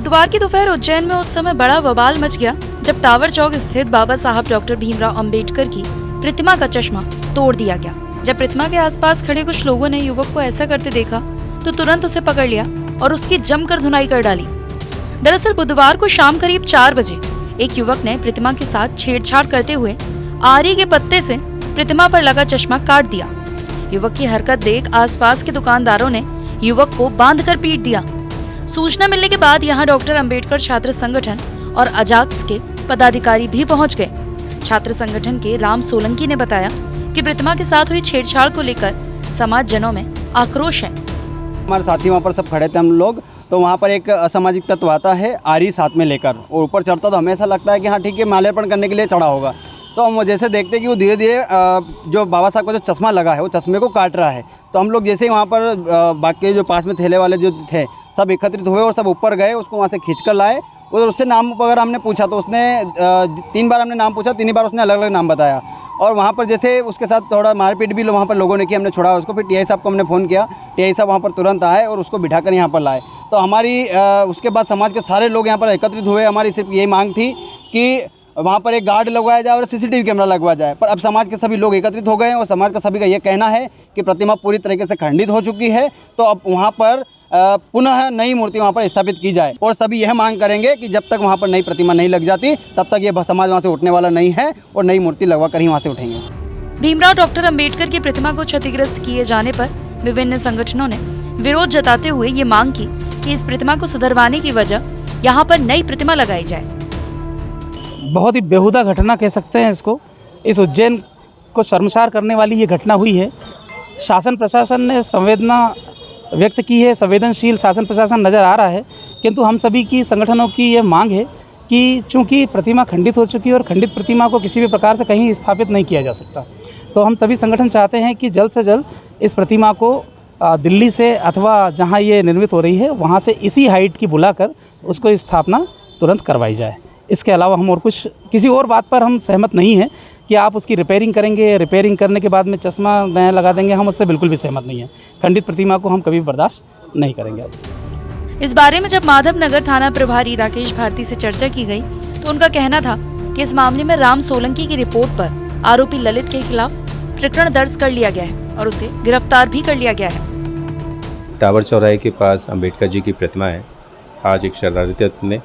बुधवार की दोपहर उज्जैन में उस समय बड़ा बवाल मच गया जब टावर चौक स्थित बाबा साहब डॉक्टर भीमराव अंबेडकर की प्रतिमा का चश्मा तोड़ दिया गया। जब प्रतिमा के आसपास खड़े कुछ लोगों ने युवक को ऐसा करते देखा तो तुरंत उसे पकड़ लिया और उसकी जमकर धुनाई कर डाली। दरअसल बुधवार को शाम करीब 4 बजे एक युवक ने प्रतिमा के साथ छेड़छाड़ करते हुए आरी के पत्ते से प्रतिमा पर लगा चश्मा काट दिया। युवक की हरकत देख आसपास के दुकानदारों ने युवक को बांधकर पीट दिया। सूचना मिलने के बाद यहां डॉक्टर अंबेडकर छात्र संगठन और अजाक्स के पदाधिकारी भी पहुंच गए। छात्र संगठन के राम सोलंकी ने बताया कि प्रतिमा के साथ हुई छेड़छाड़ को लेकर समाज जनों में आक्रोश है। हमारे साथी वहाँ पर सब खड़े थे हम लोग, तो वहाँ पर एक असामाजिक तत्व आता है आरी साथ में लेकर और ऊपर चढ़ता, तो हमें ऐसा लगता है कि हाँ ठीक है माल्यार्पण करने के लिए चढ़ा होगा। तो हम जैसे देखते कि वो धीरे धीरे जो बाबा साहब का जो चश्मा लगा है वो चश्मे को काट रहा है। तो हम लोग जैसे ही वहाँ पर बाकी जो पास में थैले वाले जो थे सब एकत्रित हुए और सब ऊपर गए, उसको वहाँ से खींच कर लाए और उससे नाम वगैरह हमने पूछा तो उसने 3 बार हमने नाम पूछा, 3 बार उसने अलग अलग नाम बताया। और वहाँ पर जैसे उसके साथ थोड़ा मारपीट भी वहाँ पर लोगों ने की, हमने छोड़ा उसको। फिर टीआई साहब को हमने फ़ोन किया, टीआई साहब वहाँ पर तुरंत आए और उसको बिठाकर यहाँ पर लाए। तो हमारी उसके बाद समाज के सारे लोग यहाँ पर एकत्रित हुए। हमारी सिर्फ यही मांग थी कि वहाँ पर एक गार्ड लगवाया जाए और सीसीटीवी कैमरा लगवाया जाए। पर अब समाज के सभी लोग एकत्रित हो गए और समाज का सभी का ये कहना है कि प्रतिमा पूरी तरीके से खंडित हो चुकी है, तो अब वहाँ पर पुनः नई मूर्ति वहाँ पर स्थापित की जाए। और सभी यह मांग करेंगे कि जब तक वहाँ पर नई प्रतिमा नहीं लग जाती तब तक ये समाज वहाँ से उठने वाला नहीं है और नई मूर्ति लगवा कर ही वहाँ से उठेंगे। भीमराव डॉक्टर अंबेडकर की प्रतिमा को क्षतिग्रस्त किए जाने पर विभिन्न संगठनों ने विरोध जताते हुए ये मांग की कि इस प्रतिमा को सुधरवाने की वजह यहाँ पर नई प्रतिमा लगाई जाए। बहुत ही बेहुदा घटना कह सकते हैं इसको। इस उज्जैन को शर्मसार करने वाली ये घटना हुई है। शासन प्रशासन ने संवेदना व्यक्त की है, संवेदनशील शासन प्रशासन नज़र आ रहा है, किंतु हम सभी की संगठनों की ये मांग है कि चूंकि प्रतिमा खंडित हो चुकी है और खंडित प्रतिमा को किसी भी प्रकार से कहीं स्थापित नहीं किया जा सकता, तो हम सभी संगठन चाहते हैं कि जल्द से जल्द इस प्रतिमा को दिल्ली से अथवा जहाँ ये निर्मित हो रही है वहाँ से इसी हाइट की बुलाकर उसको स्थापना तुरंत करवाई जाए। इसके अलावा हम और कुछ किसी और बात पर हम सहमत नहीं हैं कि आप उसकी रिपेयरिंग करेंगे, रिपेयरिंग करने के बाद में चश्मा नया लगा देंगे, हम उससे बिल्कुल भी सहमत नहीं हैं। खंडित प्रतिमा को हम कभी बर्दाश्त नहीं करेंगे। इस बारे में जब माधव नगर थाना प्रभारी राकेश भारती से चर्चा की गई तो उनका कहना था कि इस मामले में राम सोलंकी की रिपोर्ट पर आरोपी ललित के खिलाफ प्रकरण दर्ज कर लिया गया है और उसे गिरफ्तार भी कर लिया गया है। टावर चौराहे के पास अंबेडकर जी की प्रतिमा है। आज एक शरारती तत्व ने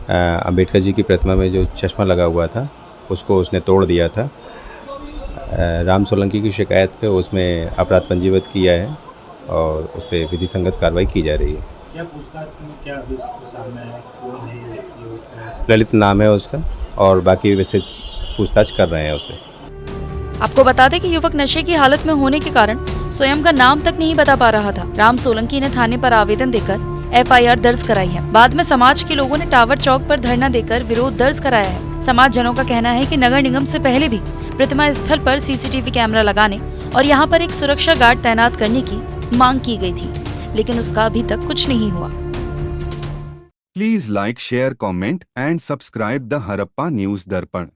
अंबेडकर जी की प्रतिमा में जो चश्मा लगा हुआ था उसको उसने तोड़ दिया था। राम सोलंकी की शिकायत पे उसमें अपराध पंजीबद्ध किया है और उस पर विधि संगत कार्रवाई की जा रही है। क्या पूछताछ में क्या सामने आया, कौन है ये? ललित नाम है उसका और बाकी विस्तृत पूछताछ कर रहे हैं उसे। आपको बता दें कि युवक नशे की हालत में होने के कारण स्वयं का नाम तक नहीं बता पा रहा था। राम सोलंकी ने थाने पर आवेदन देकर FIR दर्ज कराई है। बाद में समाज के लोगों ने टावर चौक पर धरना देकर विरोध दर्ज कराया है। समाज जनों का कहना है कि नगर निगम से पहले भी प्रतिमा स्थल पर CCTV कैमरा लगाने और यहाँ पर एक सुरक्षा गार्ड तैनात करने की मांग की गई थी, लेकिन उसका अभी तक कुछ नहीं हुआ। Please like, share, comment and subscribe the Harappa news दर्पण।